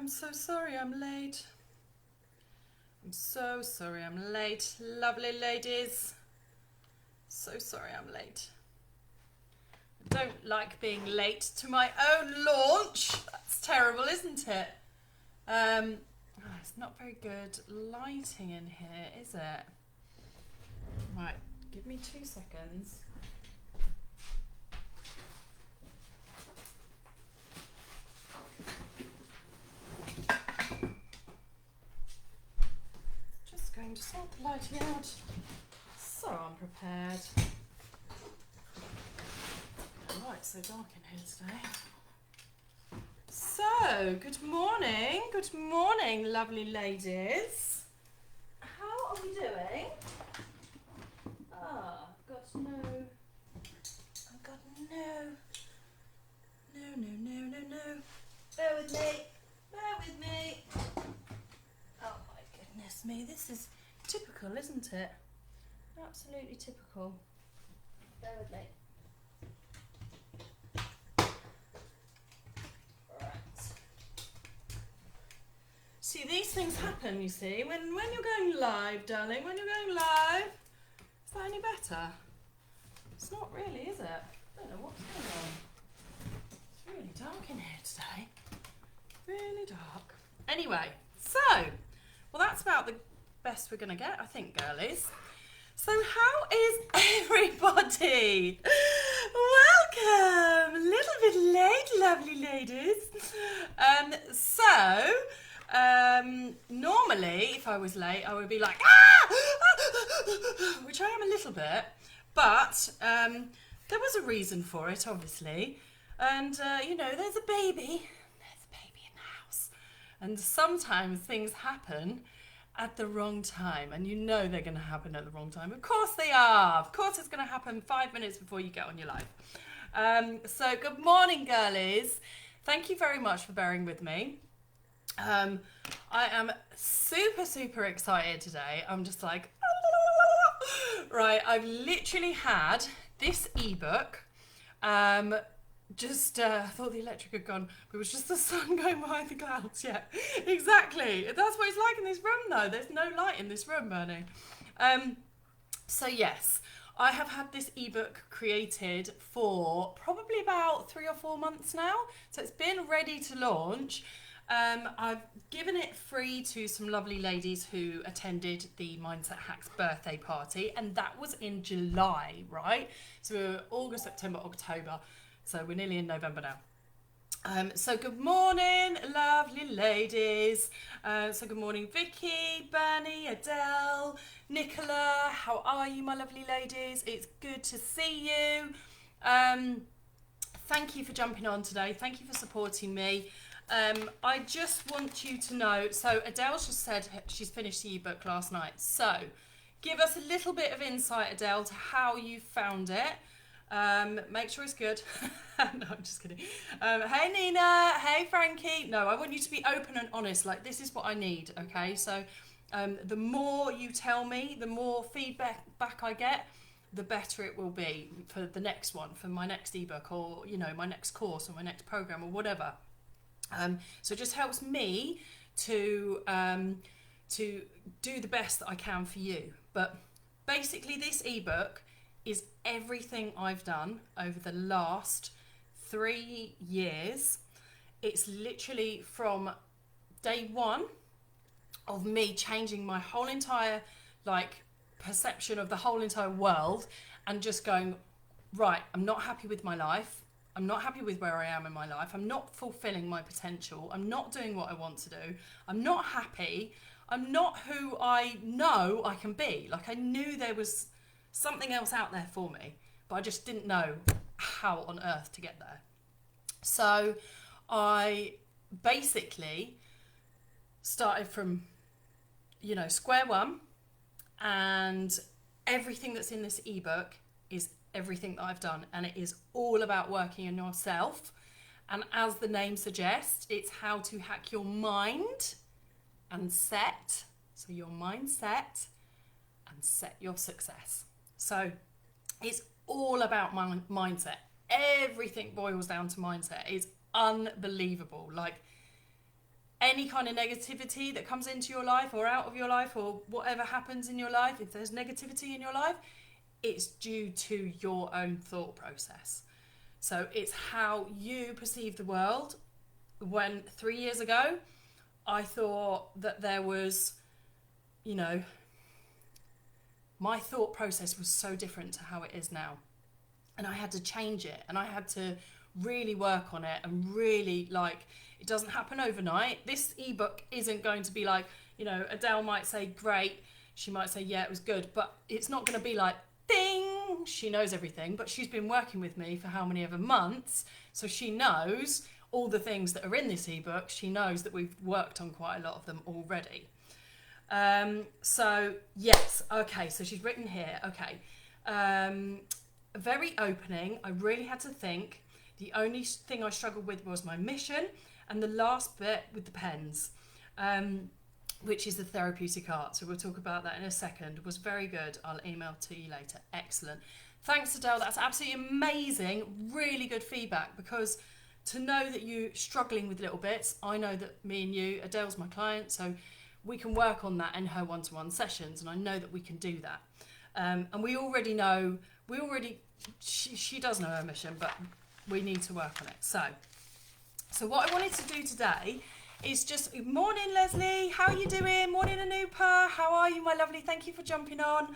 so sorry I'm late. I'm so sorry I'm late. Lovely ladies. So sorry I'm late. I don't like being late to my own launch. That's terrible, isn't it? It's not very good lighting in here, is it? Right, give me 2 seconds. Just going to sort the lighting out. So unprepared. Oh, it's so dark in here today. So, good morning, lovely ladies. How are we doing? I've got no. Bear with me. Oh my goodness me, this is typical, isn't it? Absolutely typical. Bear with me. See, these things happen, you see, when you're going live, darling, when you're going live. Is that any better? It's not really, is it? I don't know what's going on. It's really dark in here today. Really dark. Anyway, so, well, that's about the best we're going to get, I think, girlies. So how is everybody? Welcome! A little bit late, lovely ladies. Normally, if I was late, I would be like, ah! Which I am a little bit, but there was a reason for it, obviously. And, you know, there's a baby in the house. And sometimes things happen at the wrong time, and you know they're going to happen at the wrong time. Of course they are. Of course it's going to happen 5 minutes before you get on your live. So good morning, girlies. Thank you very much for bearing with me. I am super excited today. I'm just like, right, I've literally had this ebook. I thought the electric had gone, but it was just the sun going behind the clouds. Yeah, exactly. That's what it's like in this room, though. There's no light in this room, Bernie. So yes, I have had this ebook created for probably about 3 or 4 months now. So it's been ready to launch. I've given it free to some lovely ladies who attended the Mindset Hacks birthday party, and that was in July, right? So August, September, October. So we're nearly in November now. So good morning, lovely ladies. So good morning, Vicky, Bernie, Adele, Nicola. How are you, my lovely ladies? It's good to see you. Thank you for jumping on today. Thank you for supporting me. I just want you to know, so Adele just said she's finished the ebook last night. So give us a little bit of insight, Adele, to how you found it. Make sure it's good. No, I'm just kidding. Hey Nina, hey Frankie. No, I want you to be open and honest. Like, this is what I need, okay? So the more you tell me, the more feedback I get, the better it will be for the next one, for my next ebook, or, you know, my next course or my next program or whatever. So it just helps me to do the best that I can for you. But basically, this ebook is everything I've done over the last 3 years. It's literally from day one of me changing my whole entire perception of the whole entire world, and just going, right, I'm not happy with my life. I'm not happy with where I am in my life. I'm not fulfilling my potential. I'm not doing what I want to do. I'm not happy. I'm not who I know I can be. Like, I knew there was something else out there for me, but I just didn't know how on earth to get there. So I basically started from, you know, square one, and everything that's in this ebook is everything that I've done, and it is all about working on yourself. And as the name suggests, it's how to hack your mind and set, so your mindset, and set your success. So it's all about mindset. Everything boils down to mindset. It's unbelievable. Like, any kind of negativity that comes into your life or out of your life, or whatever happens in your life, if there's negativity in your life, it's due to your own thought process. So it's how you perceive the world. When 3 years ago, I thought that there was, you know, my thought process was so different to how it is now. And I had to change it, and I had to really work on it, and really, like, it doesn't happen overnight. This ebook isn't going to be like, you know, Adele might say, great. She might say, yeah, it was good. But it's not going to be like, ding, she knows everything. But she's been working with me for how many ever months. So she knows all the things that are in this ebook. She knows that we've worked on quite a lot of them already. So, yes. Okay, so she's written here. Okay. Very opening. I really had to think. The only thing I struggled with was my mission, and the last bit with the pens, which is the therapeutic art. So we'll talk about that in a second. Was very good. I'll email to you later. Excellent. Thanks, Adele. That's absolutely amazing. Really good feedback, because to know that you're struggling with little bits, I know that me and you, Adele's my client, so we can work on that in her one-to-one sessions, and I know that we can do that. And we already know, she does know her mission, but we need to work on it. So what I wanted to do today is just, morning Leslie, how are you doing? Morning Anupa, how are you, my lovely? Thank you for jumping on.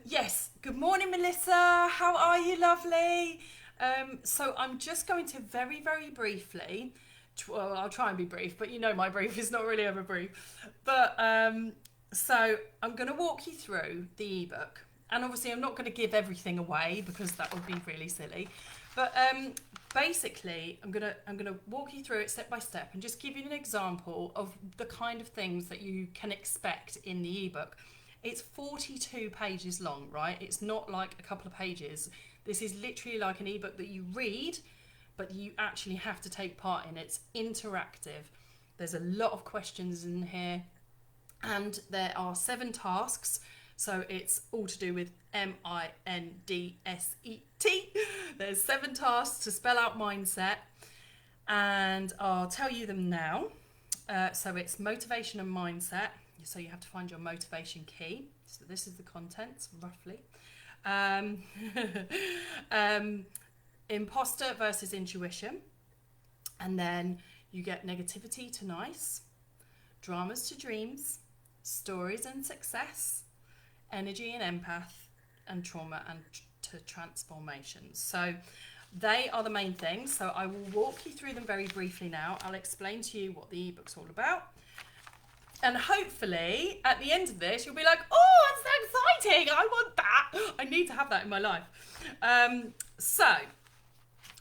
Yes, good morning Melissa, how are you, lovely? So I'm just going to very, very briefly, well, I'll try and be brief, but you know my brief is not really ever brief. But so I'm going to walk you through the ebook. And obviously I'm not going to give everything away, because that would be really silly. But basically I'm going to walk you through it step by step and just give you an example of the kind of things that you can expect in the ebook. It's 42 pages long, right? It's not like a couple of pages. This is literally like an ebook that you read, but you actually have to take part in. It's interactive. There's a lot of questions in here, and there are 7 tasks. So it's all to do with MINDSET. There's 7 tasks to spell out mindset, and I'll tell you them now. So it's motivation and mindset. So you have to find your motivation key. So this is the contents, roughly. Imposter versus intuition. And then you get negativity to nice, dramas to dreams, stories and success, energy and empath, and trauma and to transformations. So they are the main things. So I will walk you through them very briefly now. I'll explain to you what the ebook's all about. And hopefully at the end of this, you'll be like, oh, it's so exciting. I want that. I need to have that in my life. So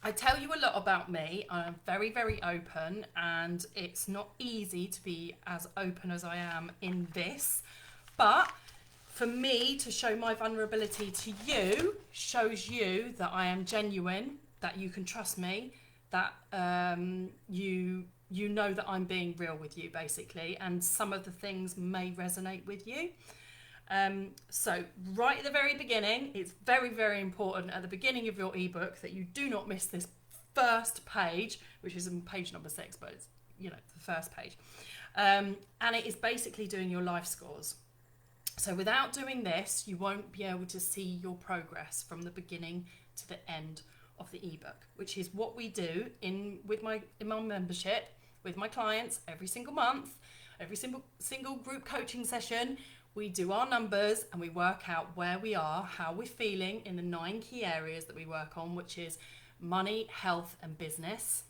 I tell you a lot about me. I'm very, very open, and it's not easy to be as open as I am in this. But for me to show my vulnerability to you shows you that I am genuine, that you can trust me, that you know that I'm being real with you, basically, and some of the things may resonate with you. So right at the very beginning, it's very, very important at the beginning of your ebook that you do not miss this first page, which is on page number 6, but it's, you know, the first page. And it is basically doing your life scores. So without doing this, you won't be able to see your progress from the beginning to the end of the ebook, which is what we do in my membership with my clients every single month, every single group coaching session. We do our numbers and we work out where we are, how we're feeling in the 9 key areas that we work on, which is money, health, and business.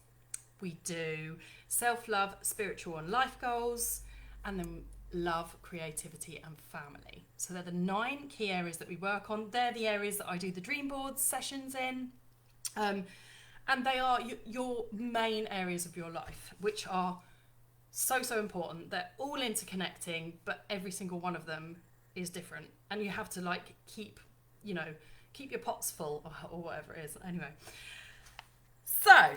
We do self-love, spiritual and life goals, and then love, creativity, and family. So they're the 9 key areas that we work on. They're the areas that I do the dream board sessions in. And they are your main areas of your life, which are so, so important. They're all interconnecting, but every single one of them is different. And you have to like keep your pots full or whatever it is. Anyway. So,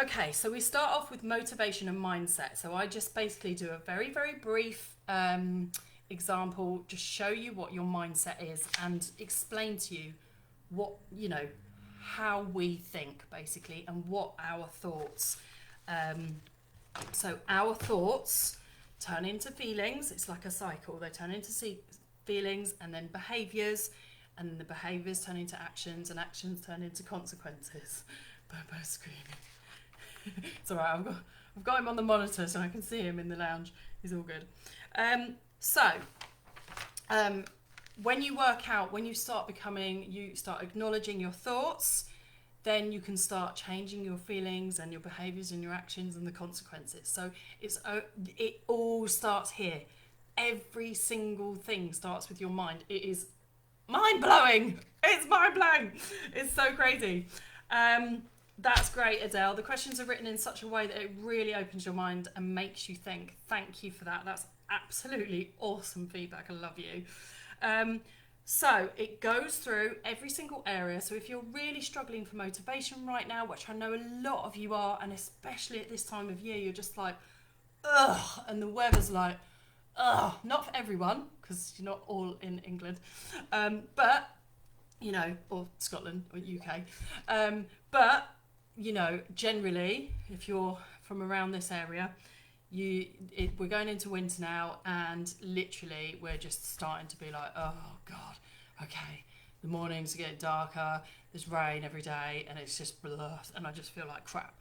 okay, so we start off with motivation and mindset. So I just basically do a very, very brief example, just show you what your mindset is and explain to you what, how we think basically and what our thoughts So our thoughts turn into feelings. It's like a cycle. They turn into feelings and then behaviours, and then the behaviours turn into actions, and actions turn into consequences. Bobo's screaming. It's all right. I've got him on the monitor so I can see him in the lounge. He's all good. When you work out, when you start acknowledging your thoughts, then you can start changing your feelings and your behaviours and your actions and the consequences. So it all starts here. Every single thing starts with your mind. It is mind-blowing. It's mind-blowing. It's so crazy. That's great, Adele. The questions are written in such a way that it really opens your mind and makes you think. Thank you for that. That's absolutely awesome feedback. I love you. So it goes through every single area. So if you're really struggling for motivation right now, which I know a lot of you are, and especially at this time of year, you're just like, ugh, and the weather's like, ugh. Not for everyone, because you're not all in England, but, you know, or Scotland or UK. But, you know, generally, if you're from around this area, we're going into winter now, and literally we're just starting to be like, oh god, okay, the mornings are getting darker, there's rain every day, and it's just blah, and I just feel like crap.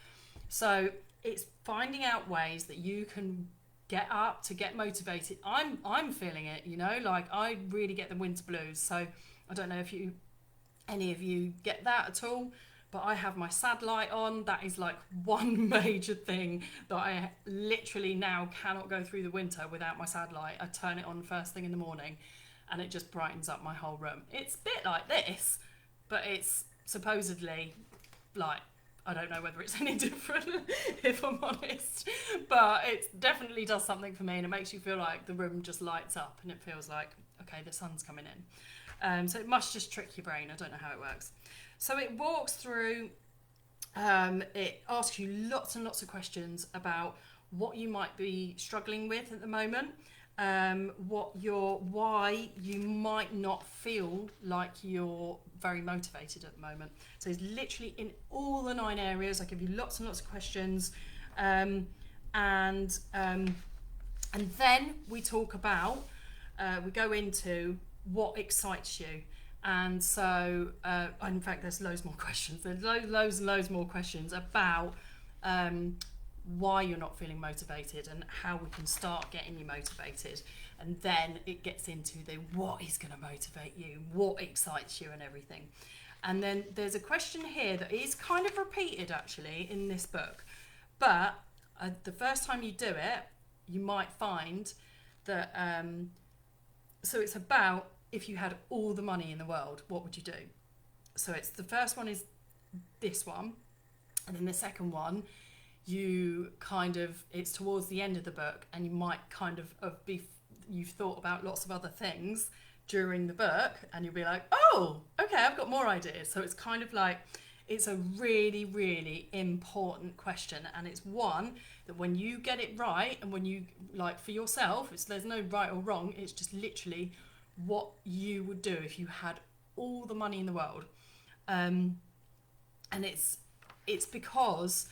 So it's finding out ways that you can get up to get motivated. I'm feeling it, you know, like I really get the winter blues. So I don't know if any of you get that at all, but I have my sad light on. That is like one major thing that I literally now cannot go through the winter without my sad light. I turn it on first thing in the morning and it just brightens up my whole room. It's a bit like this, but it's supposedly like, I don't know whether it's any different if I'm honest, but it definitely does something for me, and it makes you feel like the room just lights up and it feels like, okay, the sun's coming in. So it must just trick your brain. I don't know how it works. So it walks through, it asks you lots and lots of questions about what you might be struggling with at the moment, why you might not feel like you're very motivated at the moment. So it's literally in all the 9 areas. I give you lots and lots of questions, and then we talk about, we go into what excites you. And so, in fact, there's loads more questions. There's loads more questions about why you're not feeling motivated and how we can start getting you motivated. And then it gets into the what is going to motivate you, what excites you and everything. And then there's a question here that is kind of repeated actually in this book. But the first time you do it, you might find that, so it's about, if you had all the money in the world, what would you do? So it's the first one is this one, and then the second one, it's towards the end of the book, and you might kind of you've thought about lots of other things during the book, and you'll be like, oh, okay, I've got more ideas. So it's kind of like, it's a really, really important question, and it's one that when you get it right, and when you, like for yourself, there's no right or wrong, it's just literally what you would do if you had all the money in the world. And it's because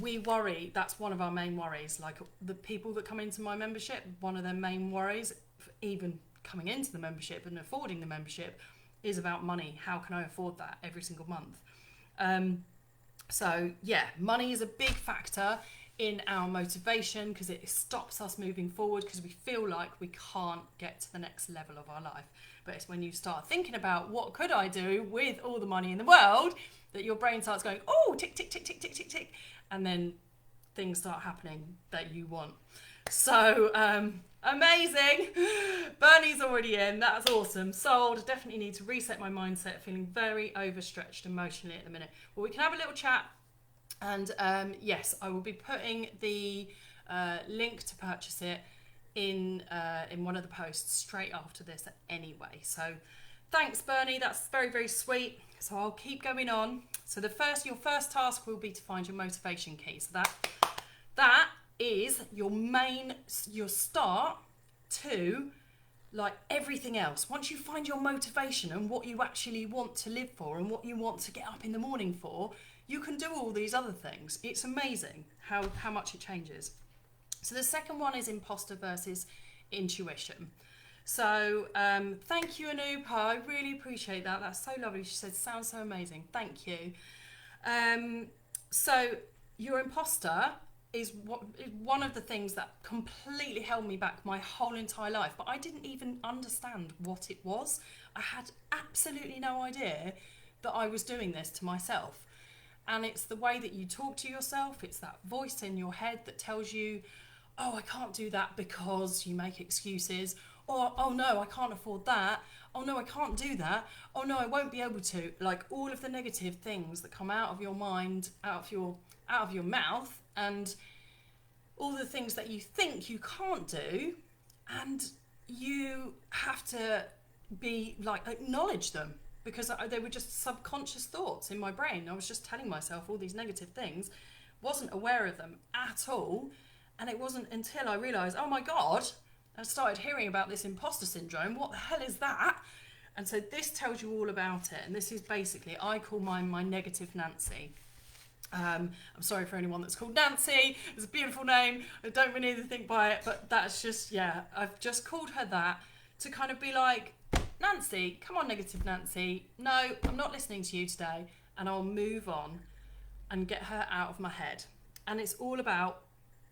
we worry, that's one of our main worries. Like the people that come into my membership, one of their main worries, even coming into the membership and affording the membership, is about money. How can I afford that every single month? So yeah, money is a big factor in our motivation because it stops us moving forward because we feel like we can't get to the next level of our life. But it's when you start thinking about what could I do with all the money in the world that your brain starts going, oh, tick, tick, tick, tick, tick, tick, tick. And then things start happening that you want. So amazing. Bernie's already in. That's awesome. Sold. Definitely need to reset my mindset. Feeling very overstretched emotionally at the minute. Well, we can have a little chat. And yes, I will be putting the link to purchase it in one of the posts straight after this anyway. So thanks, Bernie. That's very, very sweet. So I'll keep going on. So your first task will be to find your motivation key. So that is your start to like everything else, once you find your motivation and what you actually want to live for and what you want to get up in the morning for, you can do all these other things. It's amazing how much it changes. So the second one is imposter versus intuition. So thank you, Anupa. I really appreciate that. That's so lovely. She said, sounds so amazing. Thank you. So your imposter is one of the things that completely held me back my whole entire life. But I didn't even understand what it was. I had absolutely no idea that I was doing this to myself. And it's the way that you talk to yourself. It's that voice in your head that tells you, oh, I can't do that because you make excuses. Or, oh no, I can't afford that. Oh no, I can't do that. Oh no, I won't be able to. Like all of the negative things that come out of your mind, out of your mouth, and all the things that you think you can't do, and you have to be like acknowledge them, because they were just subconscious thoughts in my brain. I was just telling myself all these negative things, wasn't aware of them at all, and it wasn't until I realised, oh my God, I started hearing about this imposter syndrome. What the hell is that? And so this tells you all about it, and this is basically, I call mine my negative Nancy. I'm sorry for anyone that's called Nancy. It's a beautiful name. I don't mean anything by it, but that's just, yeah, I've just called her that to kind of be like, Nancy, come on, negative Nancy. No, I'm not listening to you today. And I'll move on and get her out of my head. And it's all about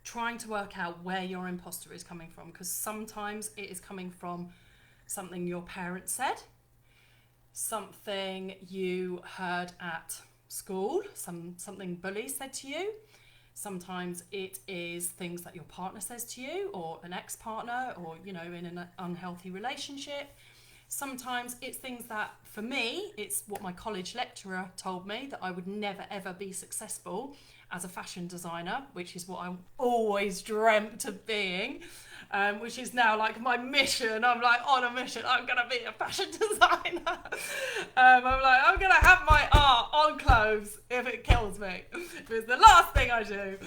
trying to work out where your imposter is coming from, because sometimes it is coming from something your parents said, something you heard at school, something bullies said to you. Sometimes it is things that your partner says to you, or an ex-partner, or in an unhealthy relationship. Sometimes it's things that, for me, it's what my college lecturer told me, that I would never ever be successful as a fashion designer, which is what I always dreamt of being, which is now like my mission. I'm like on a mission. I'm going to be a fashion designer. I'm like, I'm going to have my art on clothes if it kills me. It's the last thing I do.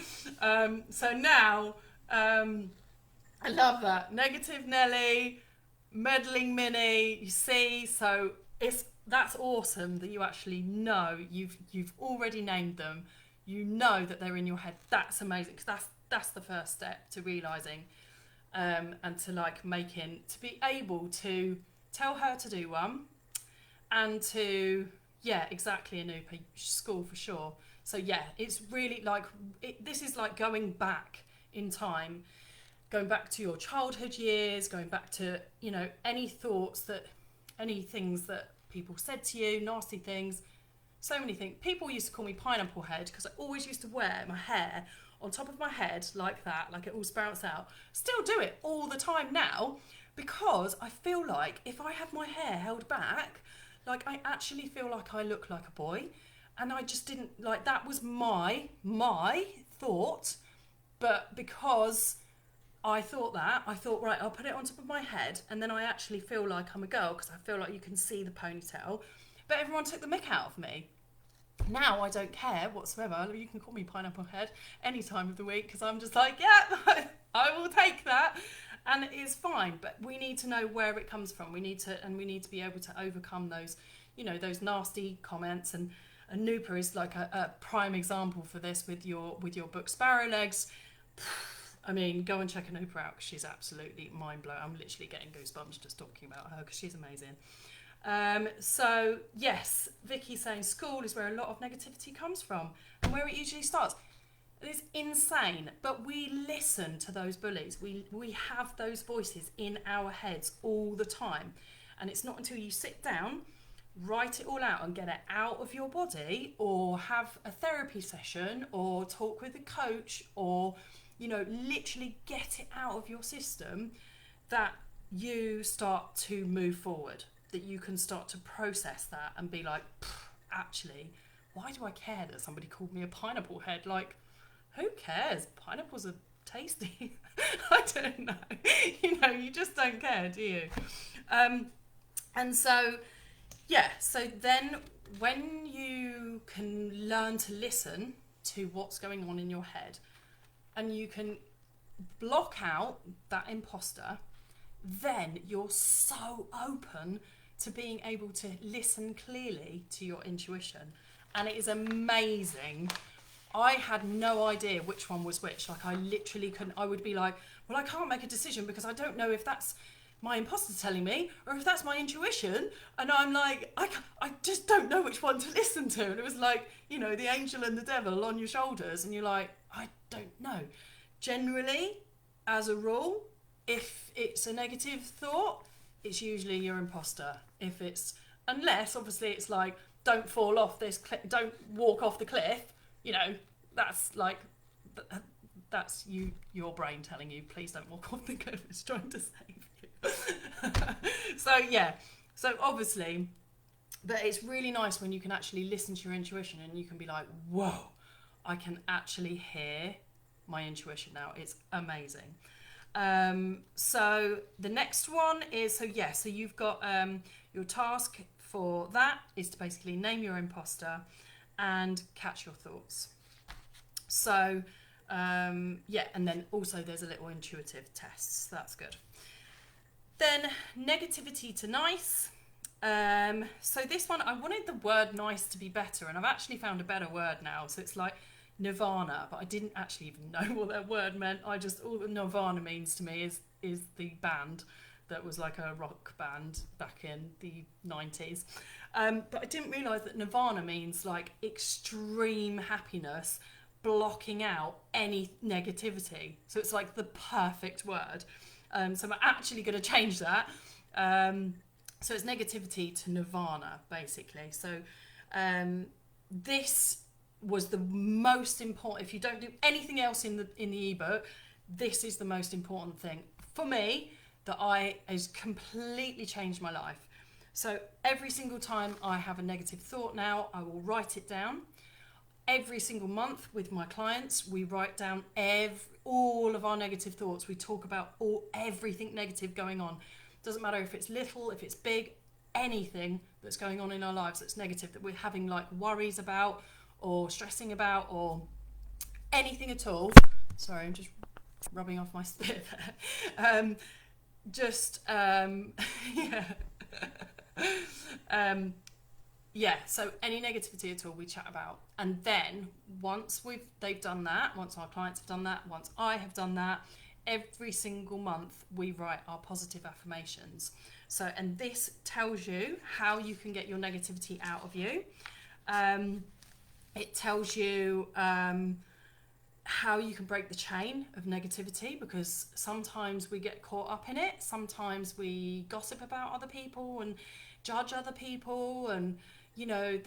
So now, I love that. Negative Nelly, meddling Minnie, you see, so that's awesome that you actually know, you've already named them. You know that they're in your head. That's amazing, because that's the first step to realising, and to to be able to tell her to do one, and to, yeah, exactly, Anupa, school for sure. So yeah, it's really this is like going back in time, going back to your childhood years, going back to, any thoughts any things that people said to you, nasty things. So many things. People used to call me pineapple head because I always used to wear my hair on top of my head like that, like it all sprouts out. Still do it all the time now, because I feel like if I have my hair held back, I actually feel like I look like a boy. And I just didn't, that was my thought. But because I thought that, right, I'll put it on top of my head, and then I actually feel like I'm a girl, because I feel like you can see the ponytail. But everyone took the mick out of me. Now I don't care whatsoever. You can call me pineapple head any time of the week, because I'm just like, yeah, I will take that, and it's fine. But we need to know where it comes from. We need to be able to overcome those, those nasty comments. And Nooper is like a prime example for this with your book Sparrow Legs. I mean, go and check Nooper out, because she's absolutely mind-blowing. I'm literally getting goosebumps just talking about her, because she's amazing. So yes, Vicky's saying school is where a lot of negativity comes from, and where it usually starts. It's insane, but we listen to those bullies. We have those voices in our heads all the time, and it's not until you sit down, write it all out and get it out of your body, or have a therapy session, or talk with a coach, or literally get it out of your system, that you start to move forward, that you can start to process that and be like, actually, why do I care that somebody called me a pineapple head? Who cares? Pineapples are tasty. I don't know. You just don't care, do you? And so, yeah, so then when you can learn to listen to what's going on in your head, and you can block out that imposter, then you're so open to being able to listen clearly to your intuition. And it is amazing. I had no idea which one was which. Like, I literally couldn't. I would be like, well, I can't make a decision because I don't know if that's my imposter telling me or if that's my intuition. And I'm like, I just don't know which one to listen to. And it was like, you know, the angel and the devil on your shoulders. And you're like, I don't know. Generally, as a rule, if it's a negative thought, it's usually your imposter. If it's, unless obviously it's like, don't fall off this cliff, don't walk off the cliff, you know, that's like, that's your brain telling you, please don't walk off the cliff, it's trying to save you. So yeah, so obviously, but it's really nice when you can actually listen to your intuition and you can be like, whoa, I can actually hear my intuition now. It's amazing. So the next one is, so you've got your task for that is to basically name your imposter and catch your thoughts. So yeah, and then also there's a little intuitive test, so that's good. Then negativity to nice. So this one, I wanted the word nice to be better, and I've actually found a better word now. So it's like Nirvana, but I didn't actually even know what that word meant. All that Nirvana means to me is the band that was like a rock band back in the 90s. But I didn't realise that Nirvana means like extreme happiness, blocking out any negativity. So it's like the perfect word. So I'm actually going to change that. So it's negativity to nirvana, basically. So this was the most important. If you don't do anything else in the ebook, this is the most important thing for me that has completely changed my life. So every single time I have a negative thought now, I will write it down. Every single month with my clients, we write down all of our negative thoughts. We talk about everything negative going on. Doesn't matter if it's little, if it's big, anything that's going on in our lives that's negative, that we're having like worries about or stressing about or anything at all. Sorry, I'm just rubbing off my spit there. Yeah. So any negativity at all, we chat about. And then once they've done that, once our clients have done that, once I have done that, every single month we write our positive affirmations. So, and this tells you how you can get your negativity out of you. It tells you how you can break the chain of negativity, because sometimes we get caught up in it. Sometimes we gossip about other people and judge other people, and you know,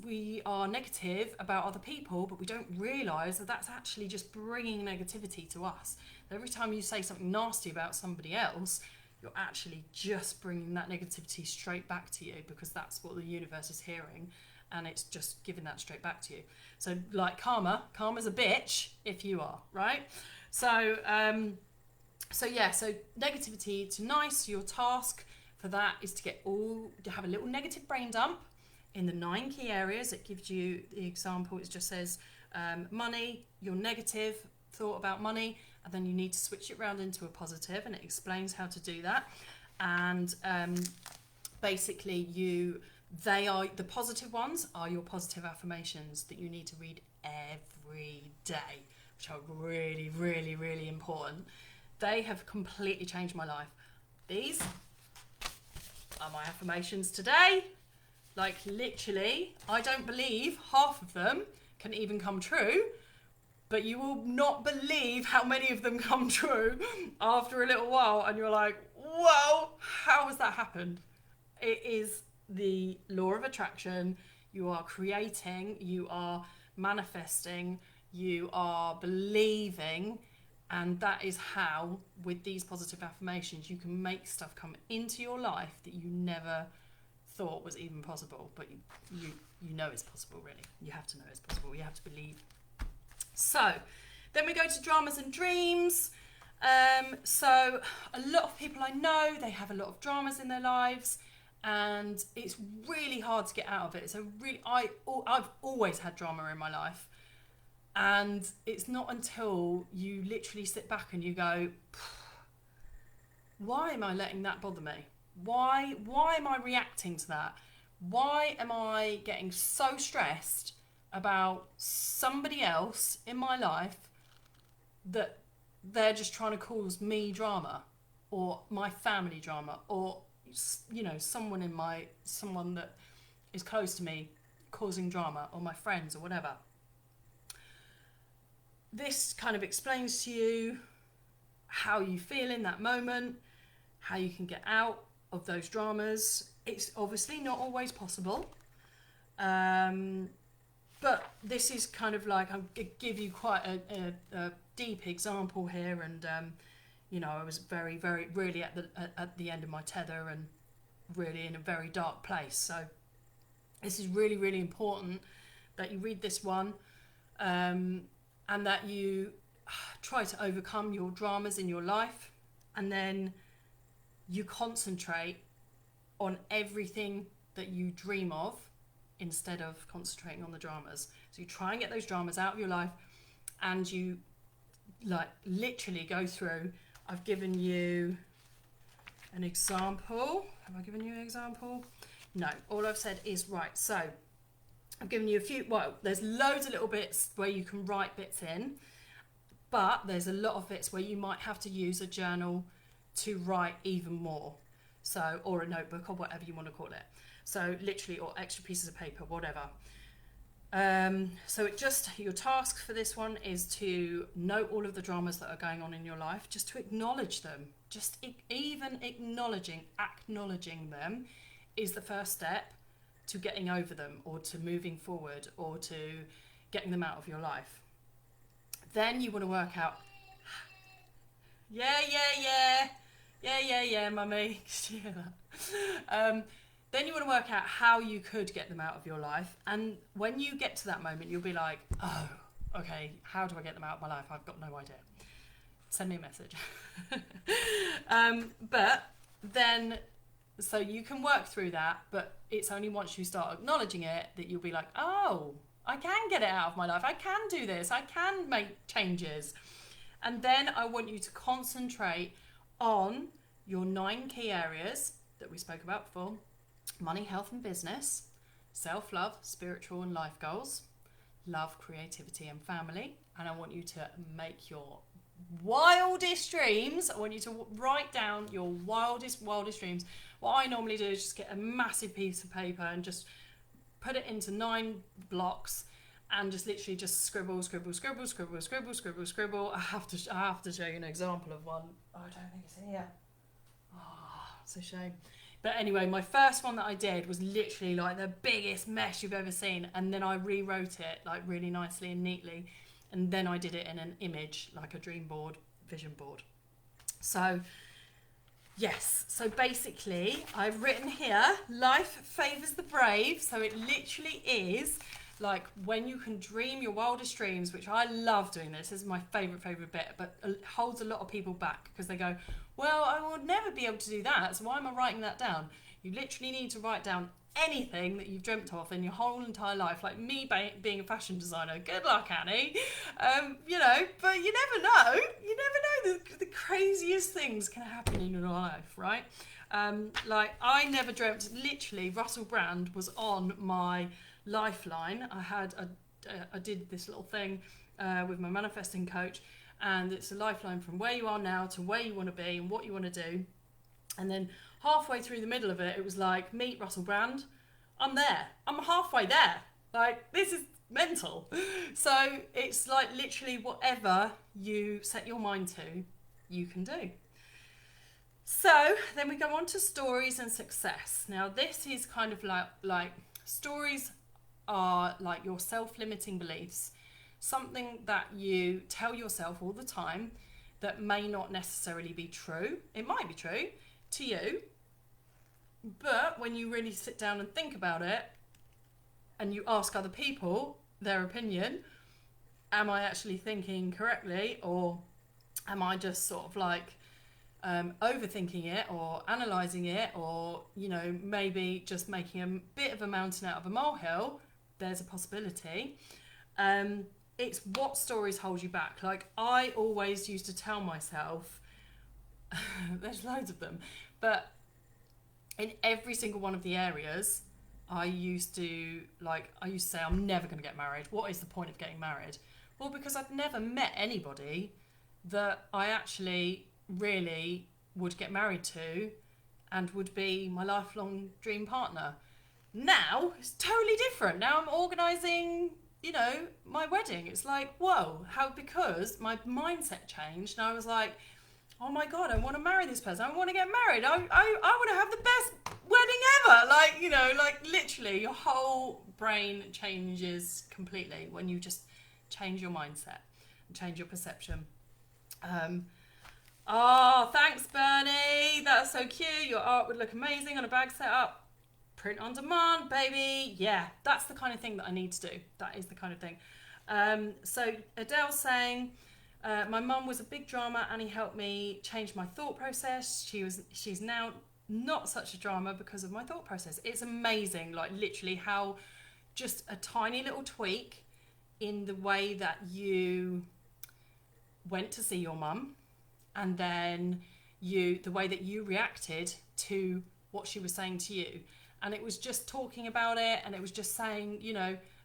we are negative about other people, but we don't realise that that's actually just bringing negativity to us. Every time you say something nasty about somebody else, you're actually just bringing that negativity straight back to you, because that's what the universe is hearing, and it's just giving that straight back to you. So like karma's a bitch if you are, right? So so negativity to nice, your task for that is to have a little negative brain dump in the 9 key areas. It gives you the example. It just says money, your negative thought about money, and then you need to switch it around into a positive, and it explains how to do that. And basically the positive ones are your positive affirmations that you need to read every day, which are really, really, really important. They have completely changed my life. These are my affirmations today. Like literally, I don't believe half of them can even come true, but you will not believe how many of them come true after a little while, and you're like, whoa, how has that happened? It is the law of attraction. You are creating, you are manifesting, you are believing, and that is how, with these positive affirmations, you can make stuff come into your life that you never thought was even possible, but you know it's possible. Really, you have to know it's possible. You have to believe. So then we go to dramas and dreams. So a lot of people I know, they have a lot of dramas in their lives, and it's really hard to get out of it. So really, I've always had drama in my life, and it's not until you literally sit back and you go, why am I letting that bother me? Why am I reacting to that? Why am I getting so stressed about somebody else in my life that they're just trying to cause me drama, or my family drama, or, you know, someone that is close to me causing drama, or my friends or whatever. This kind of explains to you how you feel in that moment, how you can get out of those dramas. It's obviously not always possible, but this is kind of like, I'll give you quite a deep example here, and you know, I was very really at the end of my tether, and really in a very dark place. So this is really important that you read this one, and that you try to overcome your dramas in your life, and then you concentrate on everything that you dream of instead of concentrating on the dramas. So you try and get those dramas out of your life, and you like literally go through. I've given you an example. Have I given you an example? No, all I've said is, right, so I've given you a few, well, there's loads of little bits where you can write bits in, but there's a lot of bits where you might have to use a journal to write even more. So, or a notebook, or whatever you want to call it. So literally, or extra pieces of paper, whatever. So it just, your task for this one is to note all of the dramas that are going on in your life, just to acknowledge them. Just even acknowledging them is the first step to getting over them, or to moving forward, or to getting them out of your life. Then you want to work out, yeah, mummy. Then you want to work out how you could get them out of your life. And when you get to that moment, you'll be like, oh, okay, how do I get them out of my life? I've got no idea. Send me a message. But then, so you can work through that, but it's only once you start acknowledging it that you'll be like, oh, I can get it out of my life. I can do this. I can make changes. And then I want you to concentrate on your 9 key areas that we spoke about before: money, health and business, self-love, spiritual and life goals, love, creativity and family. And I want you to make your wildest dreams. I want you to write down your wildest dreams. What I normally do is just get a massive piece of paper and just put it into 9 blocks, and just literally just scribble. I have to show you an example of one. Oh, I don't think it's here. Oh, it's a shame. But anyway, my first one that I did was literally like the biggest mess you've ever seen, and then I rewrote it like really nicely and neatly, and then I did it in an image, like a dream board, vision board. So yes, so basically I've written here, life favours the brave. So it literally is like when you can dream your wildest dreams, which I love doing. This is my favourite bit, but it holds a lot of people back because they go, well, I will never be able to do that, so why am I writing that down? You literally need to write down anything that you've dreamt of in your whole entire life. Like me being a fashion designer, good luck, Annie. You know, but you never know. You never know, the craziest things can happen in your life, right? Like I never dreamt, literally Russell Brand was on my lifeline. I did this little thing with my manifesting coach, and it's a lifeline from where you are now to where you want to be and what you want to do. And then halfway through the middle of it, it was like, meet Russell Brand. I'm there. I'm halfway there. Like, this is mental. So it's like literally whatever you set your mind to, you can do. So then we go on to stories and success. Now this is kind of like stories are like your self-limiting beliefs, something that you tell yourself all the time that may not necessarily be true. It might be true to you, but when you really sit down and think about it and you ask other people their opinion, am I actually thinking correctly, or am I just sort of like overthinking it or analysing it, or, you know, maybe just making a bit of a mountain out of a molehill? There's a possibility. It's what stories hold you back. Like I always used to tell myself, there's loads of them, but in every single one of the areas, I used to say, I'm never going to get married. What is the point of getting married? Well, because I'd never met anybody that I actually really would get married to and would be my lifelong dream partner. Now it's totally different. Now I'm organising, my wedding. It's like, whoa, how, because my mindset changed, and I was like, oh my God, I want to marry this person. I want to get married. I want to have the best wedding ever. Literally your whole brain changes completely when you just change your mindset and change your perception. Oh, thanks, Bernie. That's so cute. Your art would look amazing on a bag setup. Print on demand, baby. Yeah, that's the kind of thing that I need to do. That is the kind of thing. So Adele's saying, my mum was a big drama and he helped me change my thought process. She's now not such a drama because of my thought process. It's amazing, literally how just a tiny little tweak in the way that you went to see your mum, and then the way that you reacted to what she was saying to you. And it was just talking about it, and it was just saying,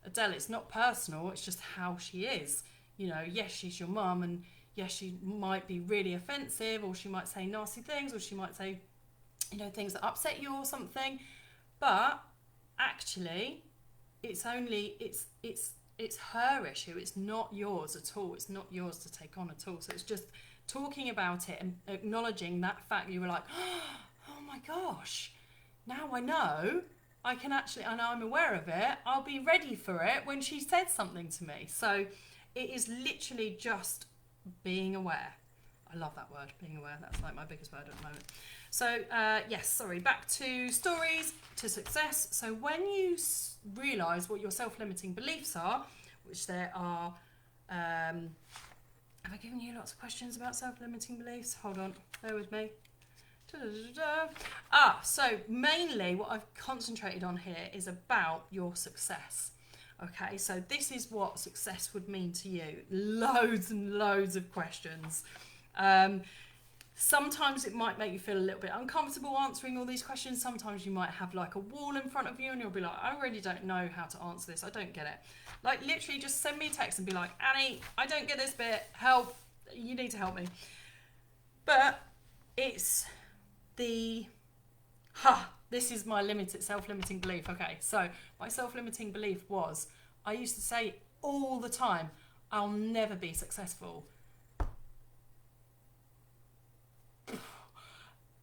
Adele, it's not personal, it's just how she is. Yes, she's your mum, and yes, she might be really offensive, or she might say nasty things, or she might say, things that upset you or something. But actually, it's her issue. It's not yours at all. It's not yours to take on at all. So it's just talking about it and acknowledging that fact. You were like, oh my gosh, now I know. I can actually, I know I'm aware of it. I'll be ready for it when she said something to me. So it is literally just being aware. I love that word, being aware. That's like my biggest word at the moment. So back to stories to success. So when you realise what your self-limiting beliefs are, which there are, have I given you lots of questions about self-limiting beliefs? Hold on, bear with me. So mainly what I've concentrated on here is about your success. Okay, so this is what success would mean to you. Loads and loads of questions. Sometimes it might make you feel a little bit uncomfortable answering all these questions. Sometimes you might have like a wall in front of you and you'll be like, I really don't know how to answer this. I don't get it. Literally just send me a text and be like, Annie, I don't get this bit. Help. You need to help me. But it's this is my self-limiting belief. Okay, so my self-limiting belief was, I used to say all the time, I'll never be successful.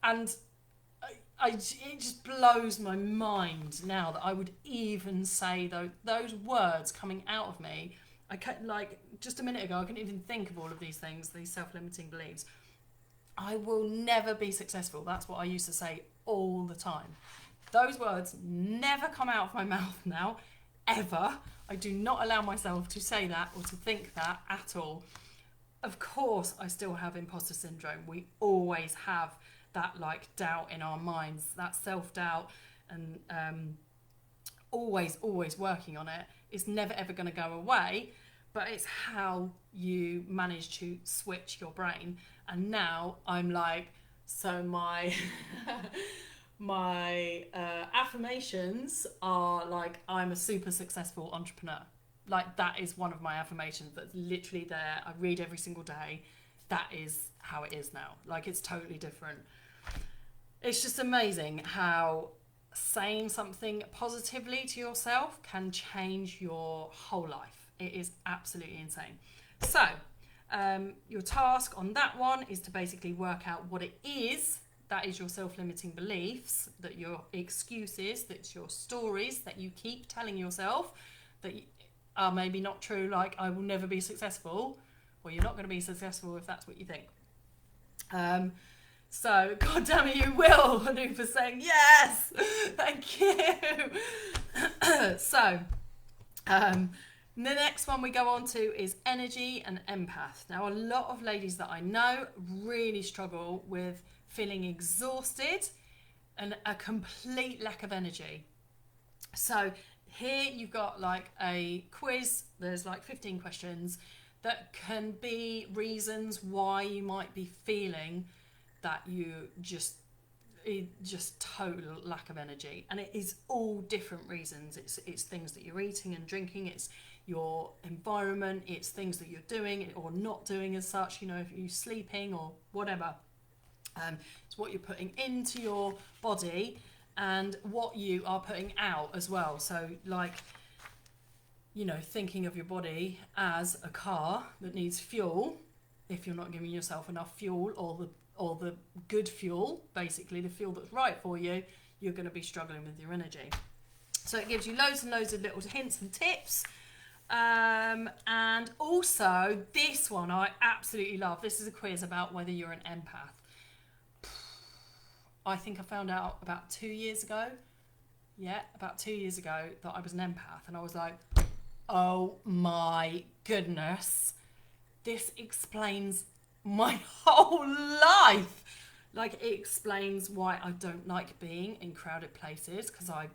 And it just blows my mind now that I would even say those words coming out of me. I can't, just a minute ago, I couldn't even think of all of these things, these self-limiting beliefs. I will never be successful. That's what I used to say all the time. Those words never come out of my mouth now, ever. I do not allow myself to say that or to think that at all. Of course, I still have imposter syndrome. We always have that doubt in our minds, that self-doubt, and always working on it. It's never ever going to go away, but it's how you manage to switch your brain. And now I'm so my my affirmations are I'm a super successful entrepreneur. That is one of my affirmations that's literally there. I read every single day. That is how it is now. It's totally different. It's just amazing how saying something positively to yourself can change your whole life. It is absolutely insane. So your task on that one is to basically work out what it is that is your self-limiting beliefs, that your excuses, that's your stories that you keep telling yourself that are maybe not true, I will never be successful. Well, you're not going to be successful if that's what you think. So, God damn it, you will. Anupa saying, yes, thank you. So, the next one we go on to is energy and empath. Now, a lot of ladies that I know really struggle with feeling exhausted and a complete lack of energy. So here you've got a quiz. There's 15 questions that can be reasons why you might be feeling that you just total lack of energy, and it is all different reasons. It's things that you're eating and drinking, it's your environment, it's things that you're doing or not doing as such, you know, if you're sleeping or whatever. It's what you're putting into your body and what you are putting out as well. So like, you know, thinking of your body as a car that needs fuel. If you're not giving yourself enough fuel, or the good fuel, basically the fuel that's right for you, you're going to be struggling with your energy. So it gives you loads and loads of little hints and tips. And also this one I absolutely love. This is a quiz about whether you're an empath. I think I found out about 2 years ago. Yeah, about 2 years ago that I was an empath, and I was like, oh my goodness, this explains my whole life. Like, it explains why I don't like being in crowded places, because I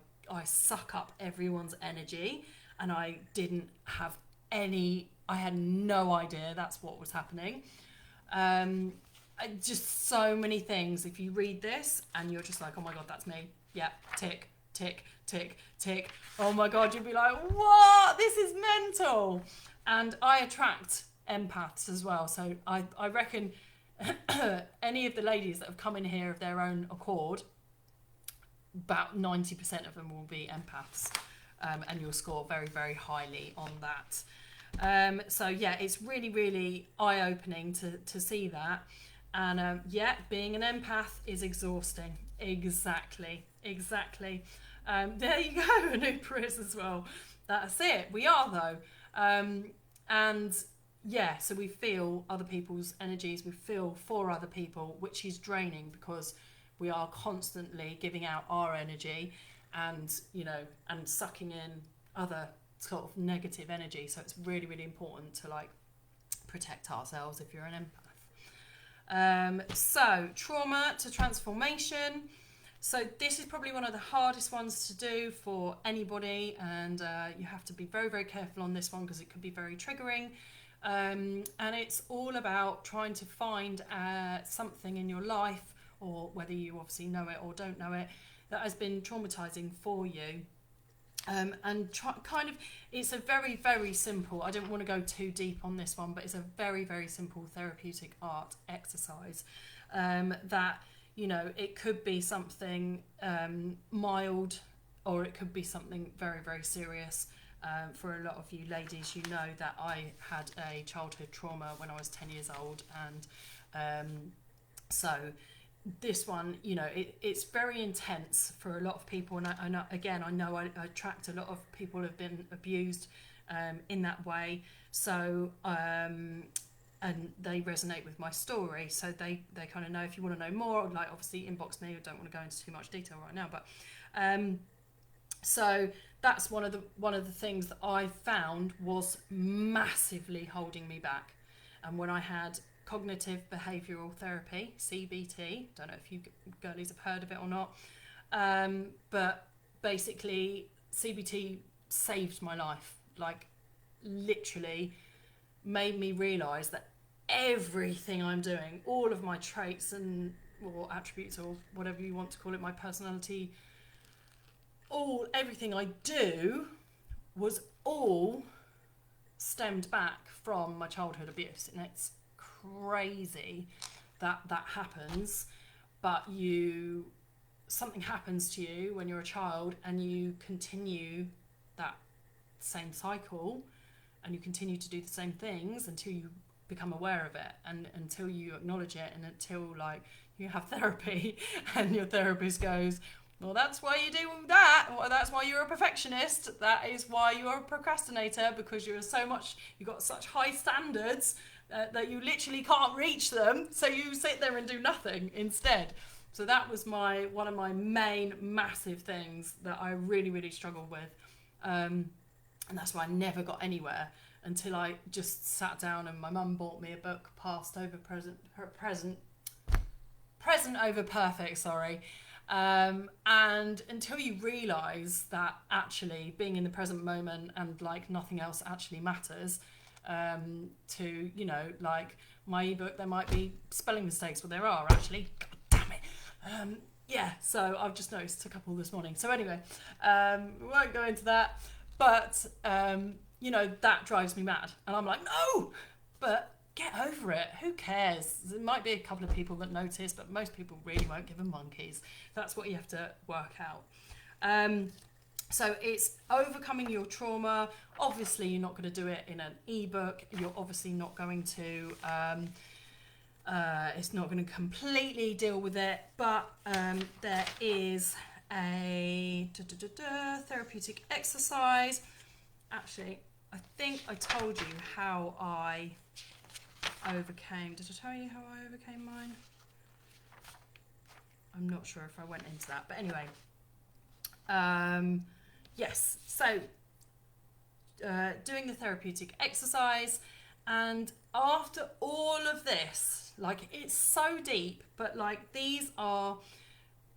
suck up everyone's energy, and I had no idea that's what was happening. Just so many things. If you read this and you're just like, oh my god, that's me, yeah, tick, tick, tick, tick, oh my god, you'd be like, what, this is mental. And I attract empaths as well, so I reckon any of the ladies that have come in here of their own accord, about 90% of them will be empaths, and you'll score very, very highly on that. So yeah, it's really, really eye-opening to see that. And yeah, being an empath is exhausting. Exactly. There you go, Anupa is as well. That's it. We are though. And yeah, so we feel other people's energies, we feel for other people, which is draining because we are constantly giving out our energy and, you know, and sucking in other sort of negative energy. So it's really, really important to like protect ourselves if you're an empath. So trauma to transformation. So this is probably one of the hardest ones to do for anybody, and you have to be very, very careful on this one because it could be very triggering. And it's all about trying to find something in your life, or whether you obviously know it or don't know it, that has been traumatizing for you. And it's a very, very simple, I don't want to go too deep on this one, but it's a very, very simple therapeutic art exercise that, you know, it could be something mild, or it could be something very, very serious. For a lot of you ladies, you know that I had a childhood trauma when I was 10 years old, and so this one, you know, it's very intense for a lot of people, and I know I attract a lot of people who have been abused in that way, so and they resonate with my story, so they kind of know. If you want to know more, like, obviously inbox me. I don't want to go into too much detail right now, but so that's one of the things that I found was massively holding me back. And when I had cognitive behavioural therapy, CBT, don't know if you girlies have heard of it or not, but basically CBT saved my life, like literally made me realise that everything I'm doing, all of my traits and or attributes or whatever you want to call it, my personality, everything I do was all stemmed back from my childhood abuse. And it's crazy that happens, but something happens to you when you're a child, and you continue that same cycle, and you continue to do the same things until you become aware of it, and until you acknowledge it, and until like you have therapy and your therapist goes, well, that's why you do that, or that's why you're a perfectionist, that is why you're a procrastinator, because you've got such high standards that you literally can't reach them, so you sit there and do nothing instead. So that was one of my main massive things that I really, really struggled with, and that's why I never got anywhere until I just sat down and my mum bought me a book, Past Over Present Over Perfect, sorry. And until you realise that actually being in the present moment and like nothing else actually matters, to, you know, like my ebook, there might be spelling mistakes. Well, there are actually. God damn it. Yeah, so I've just noticed a couple this morning. So anyway, we won't go into that. But, you know, that drives me mad. And I'm like, no! But get over it. Who cares? There might be a couple of people that notice, but most people really won't give a monkeys. That's what you have to work out. So it's overcoming your trauma. Obviously, you're not going to do it in an ebook. You're obviously not going to... it's not going to completely deal with it, but there is a therapeutic exercise. Actually, I think I told you how I overcame. Did I tell you how I overcame mine? I'm not sure if I went into that, but anyway. Yes, so doing the therapeutic exercise, and after all of this, like, it's so deep, but like these are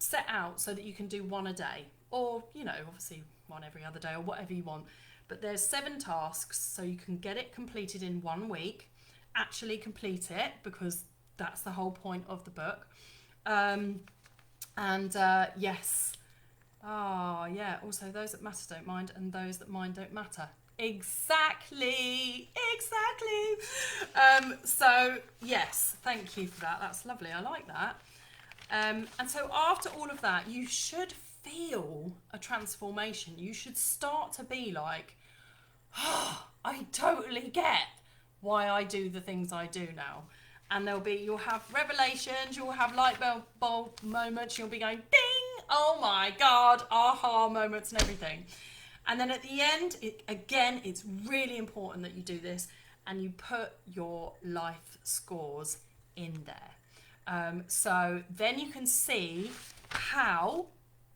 set out so that you can do one a day, or, you know, obviously one every other day, or whatever you want. But there's 7 tasks, so you can get it completed in 1 week. Actually complete it, because that's the whole point of the book. Yes. Oh, yeah. Also, those that matter don't mind, and those that mind don't matter. Exactly. So, yes, thank you for that. That's lovely. I like that. And so after all of that, you should feel a transformation. You should start to be like, oh, I totally get why I do the things I do now. And you'll have revelations, you'll have light bulb moments, you'll be going, ding, oh my God, aha moments and everything. And then at the end, it's really important that you do this and you put your life scores in there. So then you can see how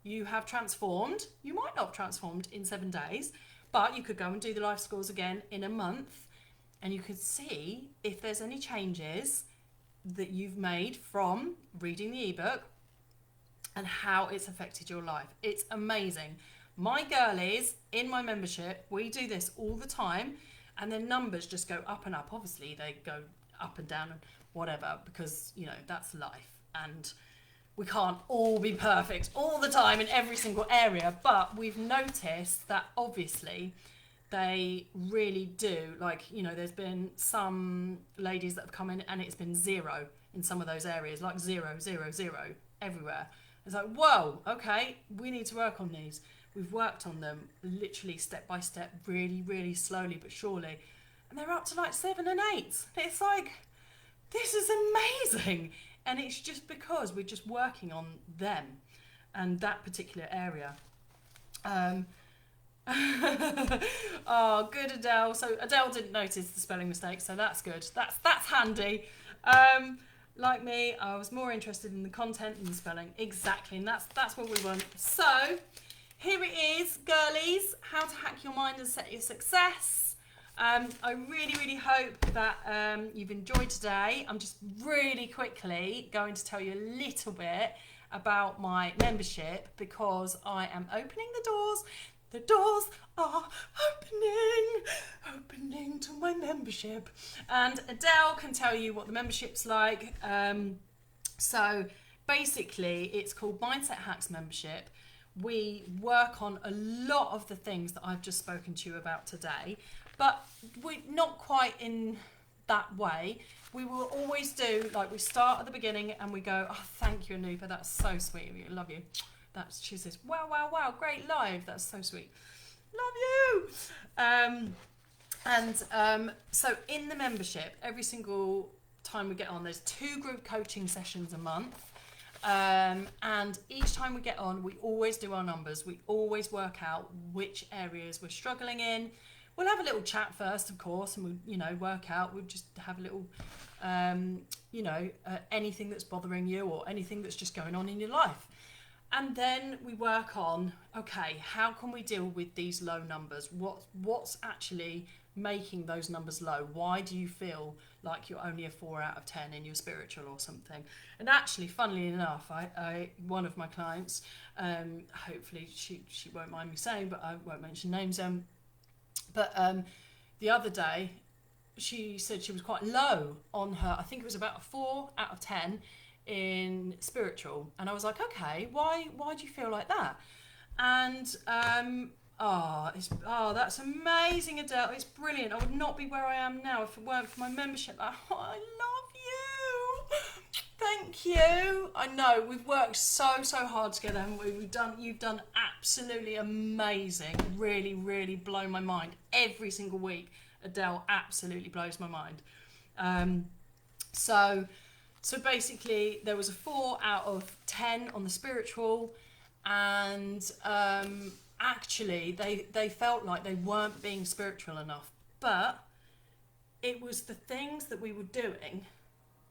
you have transformed. You might not have transformed in 7 days, but you could go and do the life scores again in a month, and you could see if there's any changes that you've made from reading the ebook and how it's affected your life. It's amazing. My girlies in my membership, we do this all the time, and their numbers just go up and up. Obviously, they go up and down and whatever, because, you know, that's life. And we can't all be perfect all the time in every single area, but we've noticed that obviously they really do. Like, you know, there's been some ladies that have come in and it's been 0 in some of those areas, like 0, 0, 0 everywhere. It's like, whoa, okay, we need to work on these. We've worked on them literally step by step, really, really slowly but surely. And they're up to like 7 and 8. It's like, this is amazing. And it's just because we're just working on them and that particular area. Oh, good, Adele. So Adele didn't notice the spelling mistake, so that's good. That's handy. Like me, I was more interested in the content than the spelling. Exactly, and that's what we want. So here it is, girlies. How to hack your mind and set your success. I really, really hope that you've enjoyed today. I'm just really quickly going to tell you a little bit about my membership, because I am opening the doors. The doors are opening to my membership. And Adele can tell you what the membership's like. So basically, it's called Mindset Hacks Membership. We work on a lot of the things that I've just spoken to you about today, but we're not quite in that way. We will always do, like, we start at the beginning and we go, oh, thank you, Anupa, that's so sweet of you, love you. She says, wow, wow, wow, great live. That's so sweet. Love you. So in the membership, every single time we get on, there's 2 group coaching sessions a month. And each time we get on, we always do our numbers. We always work out which areas we're struggling in. We'll have a little chat first, of course, and we'll, work out. We'll just have a little, anything that's bothering you or anything that's just going on in your life. And then we work on, okay, how can we deal with these low numbers? What's actually making those numbers low? Why do you feel like you're only a 4 out of 10 in your spiritual or something? And actually, funnily enough, I one of my clients, hopefully she won't mind me saying, but I won't mention names. But the other day, she said she was quite low on her, I think it was about a 4 out of 10 in spiritual. And I was like, okay, why do you feel like that? And that's amazing, Adele. It's brilliant. I would not be where I am now if it weren't for my membership. I love you. Thank you. I know we've worked so hard together, haven't we? You've done absolutely amazing. Really, really blown my mind every single week. Adele absolutely blows my mind. So basically, there was a 4 out of 10 on the spiritual, and actually, they felt like they weren't being spiritual enough. But it was the things that we were doing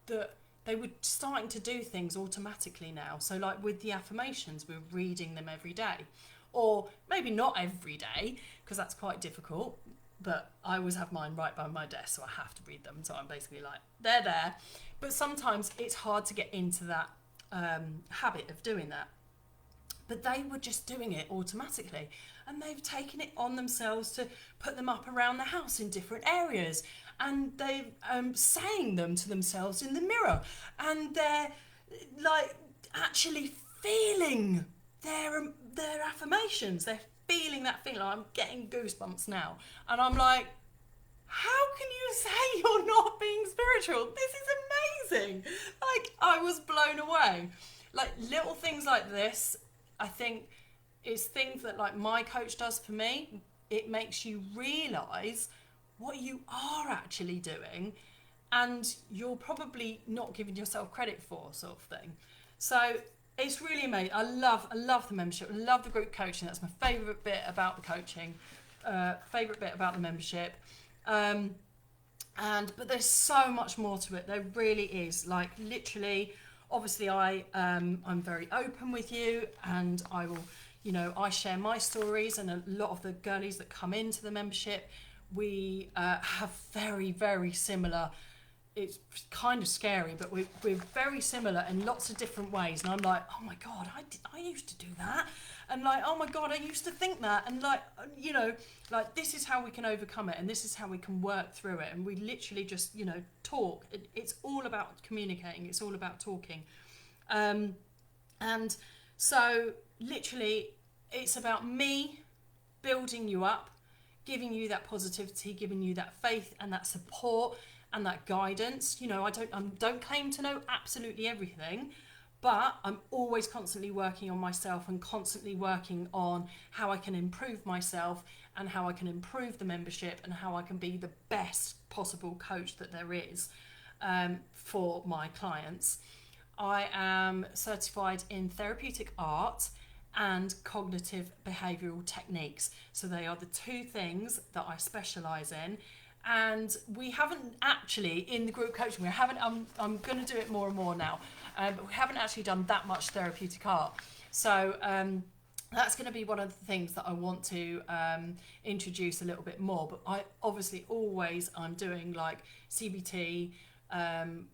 that they were starting to do things automatically now. So like with the affirmations, we're reading them every day, or maybe not every day because that's quite difficult. But I always have mine right by my desk, so I have to read them. So I'm basically like, they're there. But sometimes it's hard to get into that habit of doing that. But they were just doing it automatically. And they've taken it on themselves to put them up around the house in different areas. And they're saying them to themselves in the mirror. And they're like actually feeling their affirmations. They're feeling that feeling. I'm getting goosebumps now. And I'm like, how can you say you're not being spiritual? This is amazing. Like, I was blown away. Like, little things like this, I think, is things that, like, my coach does for me. It makes you realise what you are actually doing and you're probably not giving yourself credit for, sort of thing. So it's really amazing. I love the membership. I love the group coaching. That's my favourite bit about the coaching. Favourite bit about the membership. But there's so much more to it. There really is. Like, literally, obviously I'm very open with you, and I will, I share my stories, and a lot of the girlies that come into the membership, we have very, very similar. It's kind of scary, but we're very similar in lots of different ways. And I'm like, oh my God, I used to do that. And like, oh my God, I used to think that. And like, this is how we can overcome it. And this is how we can work through it. And we literally just, talk. It's all about communicating. It's all about talking. And so literally it's about me building you up, giving you that positivity, giving you that faith and that support and that guidance. I don't claim to know absolutely everything, but I'm always constantly working on myself and constantly working on how I can improve myself and how I can improve the membership and how I can be the best possible coach that there is for my clients. I am certified in therapeutic art and cognitive behavioural techniques. So they are the two things that I specialise in. And we haven't actually, in the group coaching, I'm going to do it more and more now, but we haven't actually done that much therapeutic art. So that's going to be one of the things that I want to introduce a little bit more. But I obviously I'm doing like CBT,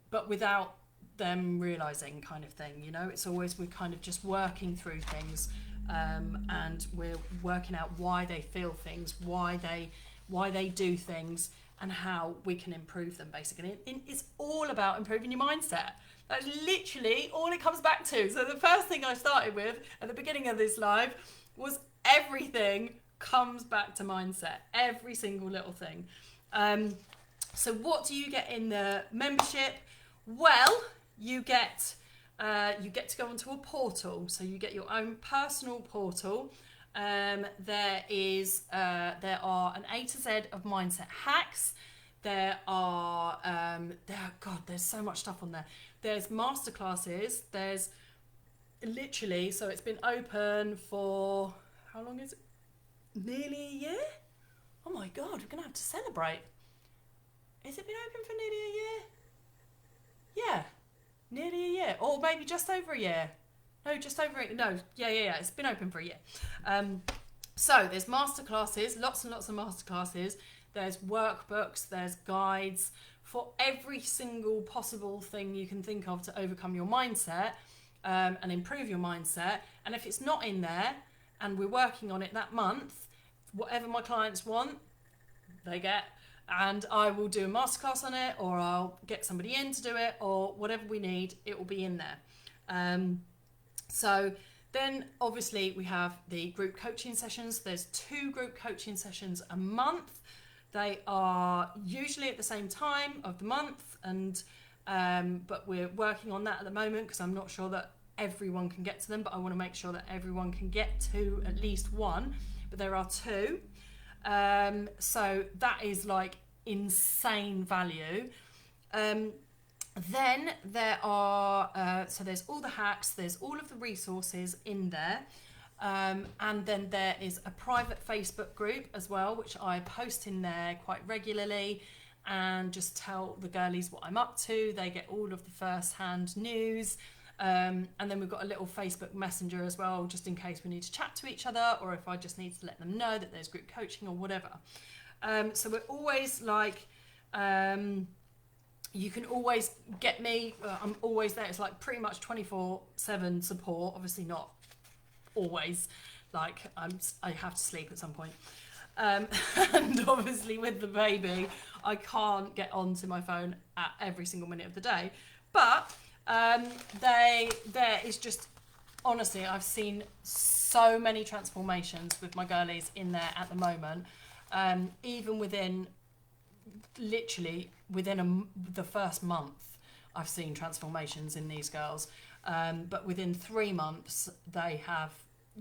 but without them realising, kind of thing. It's always, we're kind of just working through things, and we're working out why they feel things, why they do things, and how we can improve them, basically. It's all about improving your mindset. That's literally all it comes back to. So the first thing I started with at the beginning of this live was everything comes back to mindset. Every single little thing. So what do you get in the membership? Well, you get to go onto a portal. So you get your own personal portal. There are an A to Z of mindset hacks. There's so much stuff on there. There's masterclasses. There's literally, so it's been open for, how long is it? Nearly a year? Oh my God, we're going to have to celebrate. Has it been open for nearly a year? Yeah, nearly a year. Or maybe just over a year. No, just over it. No, yeah. It's been open for a year. So there's masterclasses, lots and lots of masterclasses. There's workbooks, there's guides for every single possible thing you can think of to overcome your mindset and improve your mindset. And if it's not in there and we're working on it that month, whatever my clients want, they get. and I will do a masterclass on it, or I'll get somebody in to do it, or whatever we need, it will be in there. So then obviously we have the group coaching sessions. There's 2 group coaching sessions a month. They are usually at the same time of the month, and but we're working on that at the moment because I'm not sure that everyone can get to them, but I want to make sure that everyone can get to at least one. But there are 2. So that is like insane value. Then there are, so there's all the hacks, there's all of the resources in there. And then there is a private Facebook group as well, which I post in there quite regularly and just tell the girlies what I'm up to. They get all of the first-hand news. And then we've got a little Facebook Messenger as well, just in case we need to chat to each other, or if I just need to let them know that there's group coaching or whatever. So we're always like, you can always get me. I'm always there. It's like pretty much 24/7 support. Obviously not always. Like I have to sleep at some point. And obviously with the baby, I can't get onto my phone at every single minute of the day. But there is just, honestly, I've seen so many transformations with my girlies in there at the moment. Even within, literally within the first month, I've seen transformations in these girls. But within 3 months, they have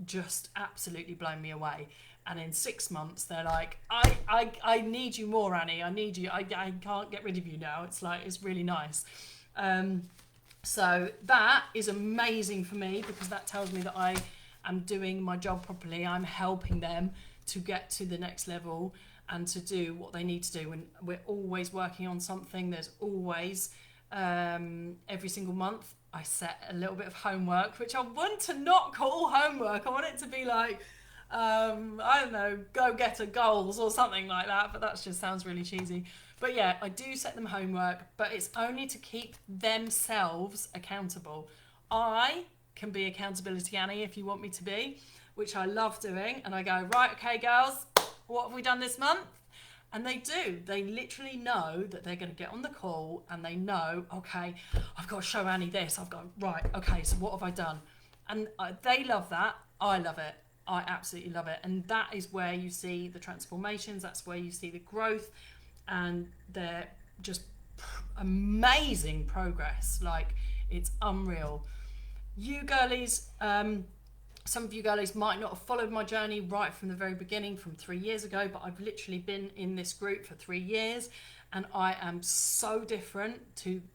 just absolutely blown me away. And in 6 months, they're like, I need you more, Annie. I need you. I can't get rid of you now. It's like, it's really nice. So that is amazing for me, because that tells me that I am doing my job properly. I'm helping them to get to the next level and to do what they need to do. And we're always working on something. There's always, every single month, I set a little bit of homework, which I want to not call homework. I want it to be like, I don't know, go-getter goals or something like that, but that just sounds really cheesy. But yeah, I do set them homework, but it's only to keep themselves accountable. I can be Accountability Annie if you want me to be, which I love doing. And I go, right, okay, girls, what have we done this month? And they do. They literally know that they're going to get on the call, and they know, okay, I've got to show Annie this. I've got, right, okay, so what have I done? And they love that. I love it. I absolutely love it. And that is where you see the transformations. That's where you see the growth. And they're just amazing progress. Like, it's unreal. You girlies, some of you girlies might not have followed my journey right from the very beginning, from 3 years ago, but I've literally been in this group for 3 years, and I am so different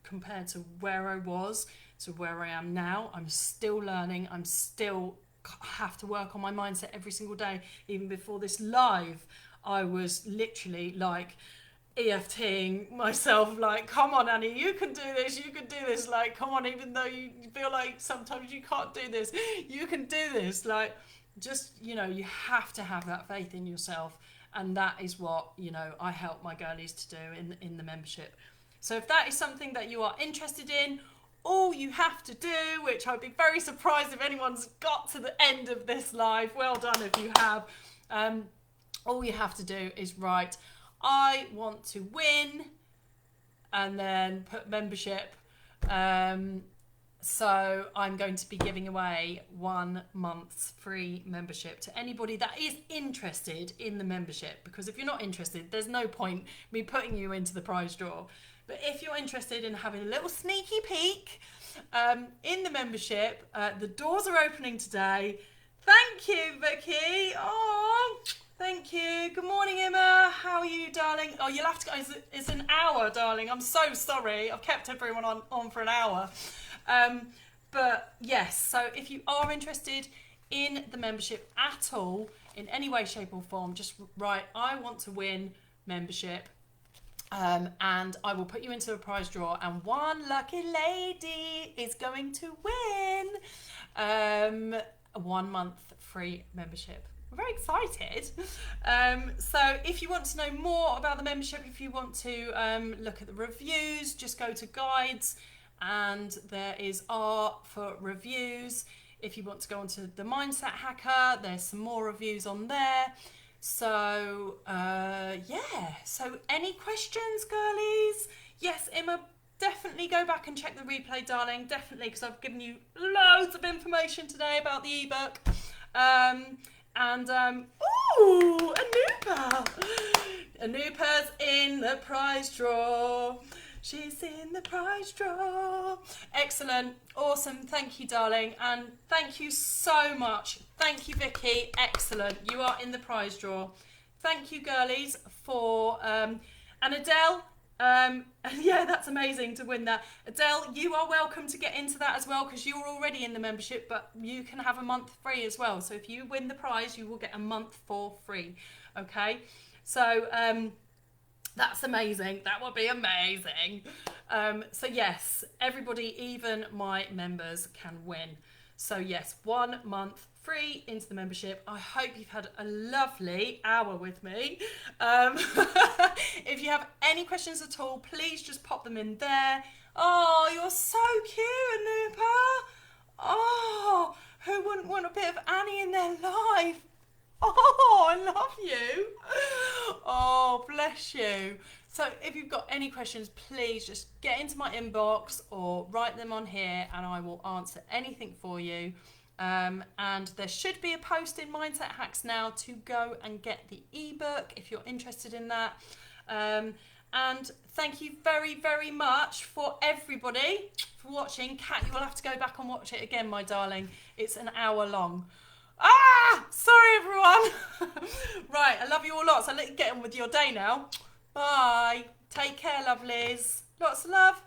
compared to where I was to where I am now. I'm still learning. I'm still have to work on my mindset every single day. Even before this live, I was literally like EFTing myself, like, come on, Annie, you can do this, you can do this, like, come on, even though you feel like sometimes you can't do this, you can do this. Like, just, you know, you have to have that faith in yourself, and that is what, you know, I help my girlies to do in the membership. So if that is something that you are interested in, all you have to do, which I'd be very surprised if anyone's got to the end of this live, well done if you have, all you have to do is write, I want to win, and then put membership. So I'm going to be giving away 1 month's free membership to anybody that is interested in the membership, because if you're not interested, there's no point me putting you into the prize draw. But if you're interested in having a little sneaky peek in the membership, the doors are opening today. Thank you, Vicky. Oh, thank you. Good morning, Emma. How are you, darling? Oh, you'll have to go. It's an hour, darling. I'm so sorry. I've kept everyone on for an hour. But yes, so if you are interested in the membership at all, in any way, shape or form, just write, I want to win membership. And I will put you into a prize draw, and one lucky lady is going to win a 1 month free membership. I'm very excited. So if you want to know more about the membership, if you want to look at the reviews, just go to guides, and there is R for reviews. If you want to go onto the Mindset Hacker, there's some more reviews on there. So, yeah. So, any questions, girlies? Yes, Emma, definitely go back and check the replay, darling. Definitely, because I've given you loads of information today about the ebook. Ooh, Anupa! Anupa's in the prize draw. She's in the prize draw. Excellent. Awesome. Thank you, darling. And thank you so much. Thank you, Vicky. Excellent. You are in the prize draw. Thank you, girlies, for... and Adele, yeah, that's amazing to win that. Adele, you are welcome to get into that as well because you're already in the membership, but you can have a month free as well. So if you win the prize, you will get a month for free. Okay? So... that's amazing. That would be amazing. So yes, everybody, even my members, can win. So yes, 1 month free into the membership. I hope you've had a lovely hour with me. If you have any questions at all, please just pop them in there. Oh, you're so cute, Anupa. Oh, who wouldn't want a bit of Annie in their life? Oh, I love you. Oh, bless you. So if you've got any questions, please just get into my inbox or write them on here and I will answer anything for you. And there should be a post in Mindset Hacks now to go and get the ebook if you're interested in that. And thank you very, very much for everybody for watching. Kat, you will have to go back and watch it again, my darling. It's an hour long. Ah! Sorry, everyone. Right, I love you all lots. I'll let you get on with your day now. Bye. Take care, lovelies. Lots of love.